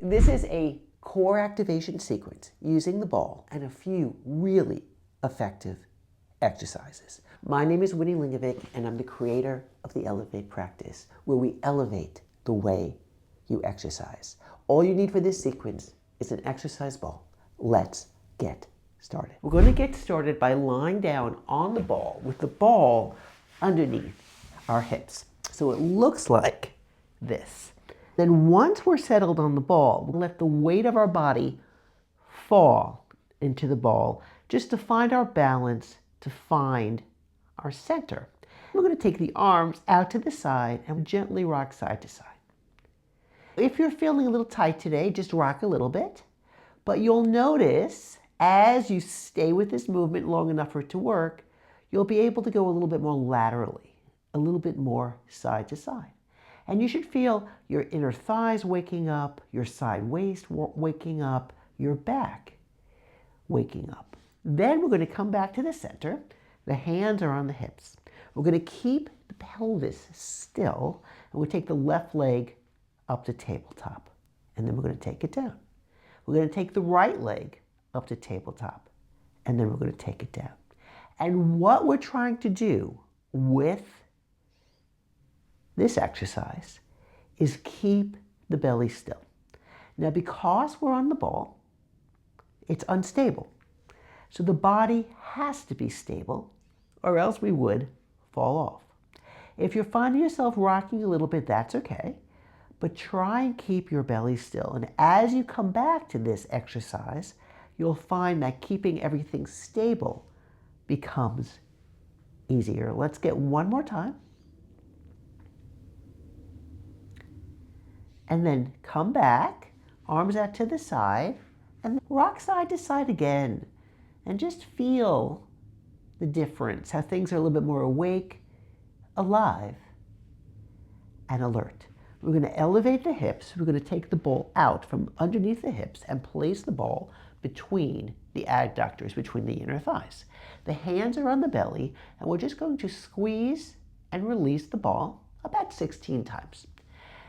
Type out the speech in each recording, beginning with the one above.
This is a core activation sequence using the ball and a few really effective exercises. My name is Winnie Lingovic, and I'm the creator of the Elevate practice, where we elevate the way you exercise. All you need for this sequence is an exercise ball. Let's get started. We're going to get started by lying down on the ball with the ball underneath our hips. So it looks like this. Then once we're settled on the ball, we'll let the weight of our body fall into the ball just to find our balance, to find our center. We're going to take the arms out to the side and gently rock side to side. If you're feeling a little tight today, just rock a little bit. But you'll notice as you stay with this movement long enough for it to work, you'll be able to go a little bit more laterally, a little bit more side to side. And you should feel your inner thighs waking up, your side waist waking up, your back waking up. Then we're going to come back to the center. The hands are on the hips. We're going to keep the pelvis still, and we'll take the left leg up to tabletop. And then we're going to take it down. We're going to take the right leg up to tabletop, and then we're going to take it down. And what we're trying to do with this exercise is keep the belly still. Now, because we're on the ball, it's unstable. So the body has to be stable, or else we would fall off. If you're finding yourself rocking a little bit, that's okay. But try and keep your belly still. And as you come back to this exercise, you'll find that keeping everything stable becomes easier. Let's get one more time. And then come back, arms out to the side, and rock side to side again. And just feel the difference, how things are a little bit more awake, alive, and alert. We're going to elevate the hips. We're going to take the ball out from underneath the hips and place the ball between the adductors, between the inner thighs. The hands are on the belly, and we're just going to squeeze and release the ball about 16 times.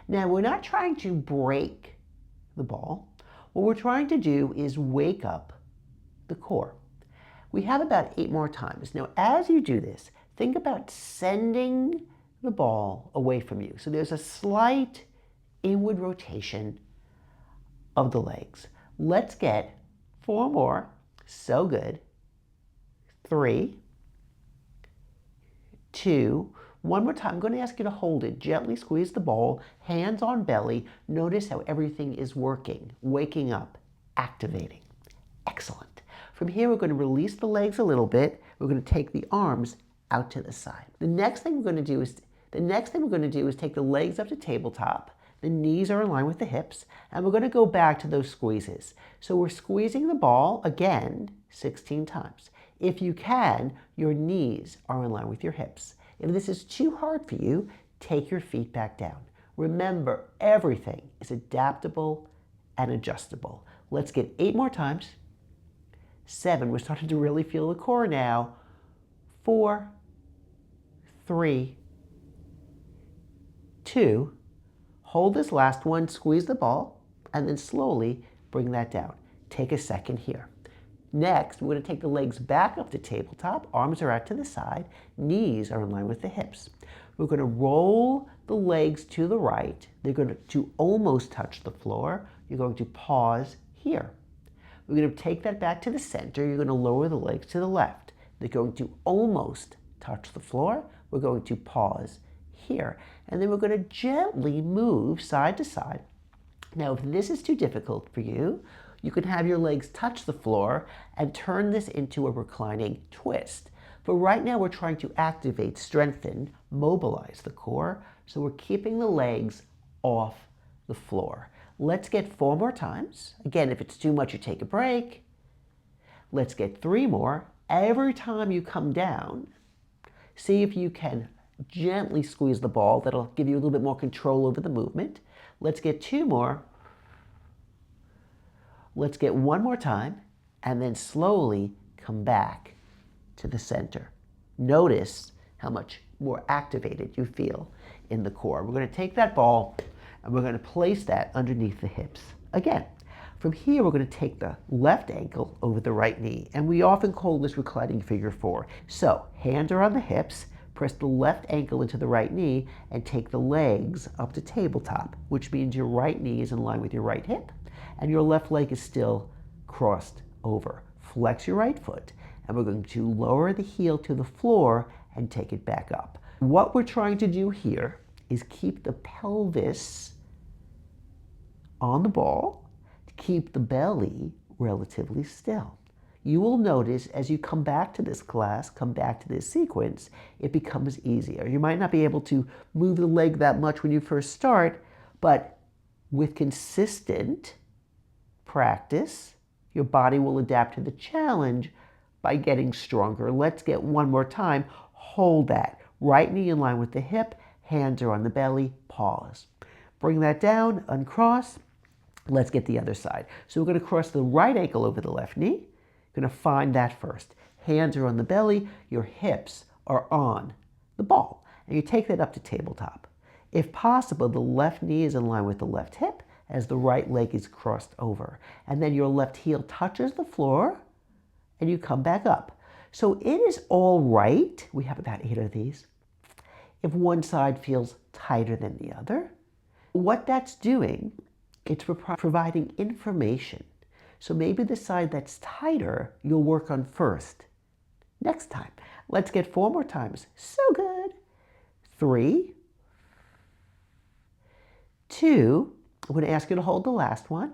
Now, we're not trying to break the ball. What we're trying to do is wake up the core. We have about 8 more times. Now, as you do this, think about sending the ball away from you. So there's a slight inward rotation of the legs. Let's get 4 more. So good. 3, 2, one more time. I'm going to ask you to hold it. Gently squeeze the ball, hands on belly. Notice how everything is working, waking up, activating. Excellent. From here, we're going to release the legs a little bit. We're going to take the arms out to the side. The next thing we're going to do is take the legs up to tabletop. The knees are in line with the hips, and we're going to go back to those squeezes. So we're squeezing the ball again 16 times. If you can, your knees are in line with your hips. If this is too hard for you, take your feet back down. Remember, everything is adaptable and adjustable. Let's get 8 more times. 7, we're starting to really feel the core now. 4, 3, 2, hold this last one, squeeze the ball, and then slowly bring that down. Take a second here. Next, we're going to take the legs back up to tabletop. Arms are out to the side. Knees are in line with the hips. We're going to roll the legs to the right. They're going to almost touch the floor. You're going to pause here. We're going to take that back to the center. You're going to lower the legs to the left. They're going to almost touch the floor. We're going to pause here. And then we're going to gently move side to side. Now, if this is too difficult for you, you can have your legs touch the floor and turn this into a reclining twist. But right now we're trying to activate, strengthen, mobilize the core, so we're keeping the legs off the floor. Let's get 4 more times. Again, if it's too much, you take a break. Let's get 3 more. Every time you come down, see if you can gently squeeze the ball. That'll give you a little bit more control over the movement. Let's get 2 more. Let's get 1 more time, and then slowly come back to the center. Notice how much more activated you feel in the core. We're going to take that ball and we're going to place that underneath the hips Again, from here, we're going to take the left ankle over the right knee, and we often call this reclining figure 4. So, hands are on the hips, press the left ankle into the right knee, and take the legs up to tabletop, which means your right knee is in line with your right hip, and your left leg is still crossed over. Flex your right foot, and we're going to lower the heel to the floor and take it back up. What we're trying to do here is keep the pelvis on the ball, to keep the belly relatively still. You will notice as you come back to this class, come back to this sequence, it becomes easier. You might not be able to move the leg that much when you first start, but with consistent practice, your body will adapt to the challenge by getting stronger. Let's get one more time. Hold that. Right knee in line with the hip, hands are on the belly, pause. Bring that down, uncross. Let's get the other side. So we're going to cross the right ankle over the left knee. Going to find that first. Hands are on the belly, your hips are on the ball. And you take that up to tabletop. If possible, the left knee is in line with the left hip as the right leg is crossed over. And then your left heel touches the floor and you come back up. So it is all right, we have about 8 of these, if one side feels tighter than the other. What that's doing, it's providing information. So maybe the side that's tighter, you'll work on first. Next time. Let's get 4 more times. So good. 3, 2, I'm going to ask you to hold the last one.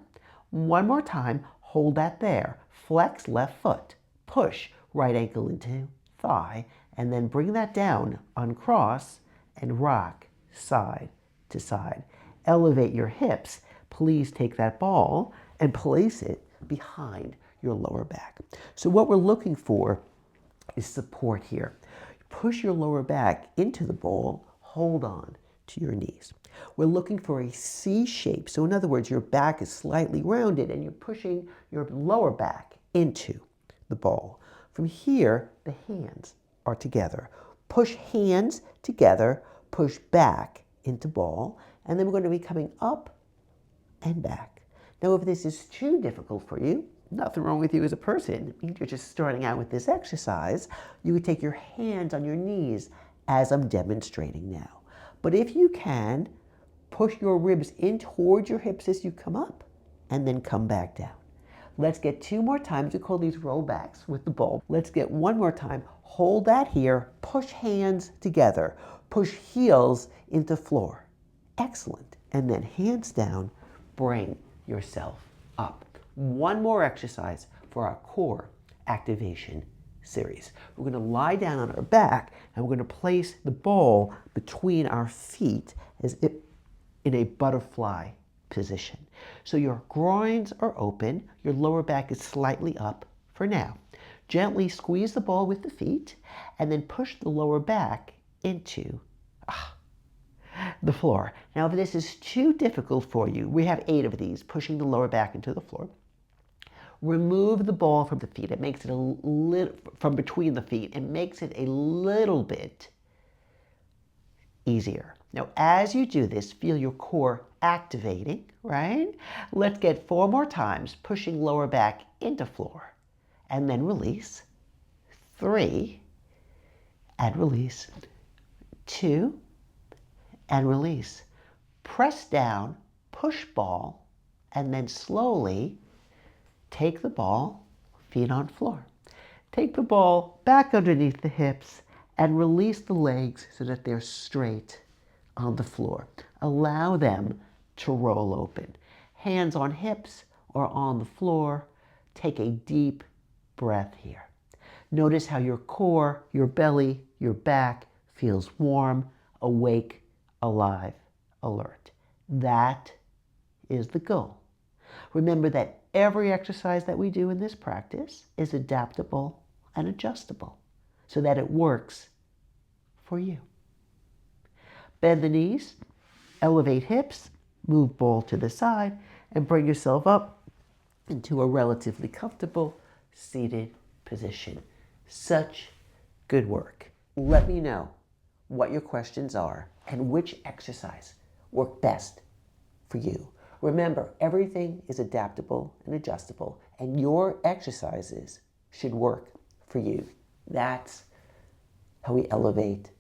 One more time, hold that there. Flex left foot. Push right ankle into thigh, and then bring that down, uncross, and rock side to side. Elevate your hips. Please take that ball and place it behind your lower back. So what we're looking for is support here. Push your lower back into the ball, hold on to your knees. We're looking for a C shape. So in other words, your back is slightly rounded and you're pushing your lower back into the ball. From here, the hands are together. Push hands together, push back into ball, and then we're going to be coming up and back. Now, if this is too difficult for you, nothing wrong with you as a person. You're just starting out with this exercise. You would take your hands on your knees as I'm demonstrating now. But if you can, push your ribs in towards your hips as you come up and then come back down. Let's get 2 more times. We call these rollbacks with the ball. Let's get 1 more time. Hold that here. Push hands together. Push heels into floor. Excellent. And then hands down. Bring yourself up. 1 more exercise for our core activation series. We're going to lie down on our back and we're going to place the ball between our feet as if in a butterfly position. So your groins are open, your lower back is slightly up for now. Gently squeeze the ball with the feet and then push the lower back into the floor. Now, if this is too difficult for you, we have 8 of these, pushing the lower back into the floor. Remove the ball from the feet. It makes it a little, from between the feet. It makes it a little bit easier. Now, as you do this, feel your core activating, right? Let's get 4 more times, pushing lower back into floor, and then release. 3, and release. 2, and release. Press down, push ball, and then slowly take the ball, feet on floor. Take the ball back underneath the hips and release the legs so that they're straight on the floor. Allow them to roll open. Hands on hips or on the floor. Take a deep breath here. Notice how your core, your belly, your back feels warm, awake, alive, alert. That is the goal. Remember that every exercise that we do in this practice is adaptable and adjustable so that it works for you. Bend the knees, elevate hips, move ball to the side, and bring yourself up into a relatively comfortable seated position. Such good work. Let me know what your questions are and which exercise worked best for you. Remember, everything is adaptable and adjustable, and your exercises should work for you. That's how we elevate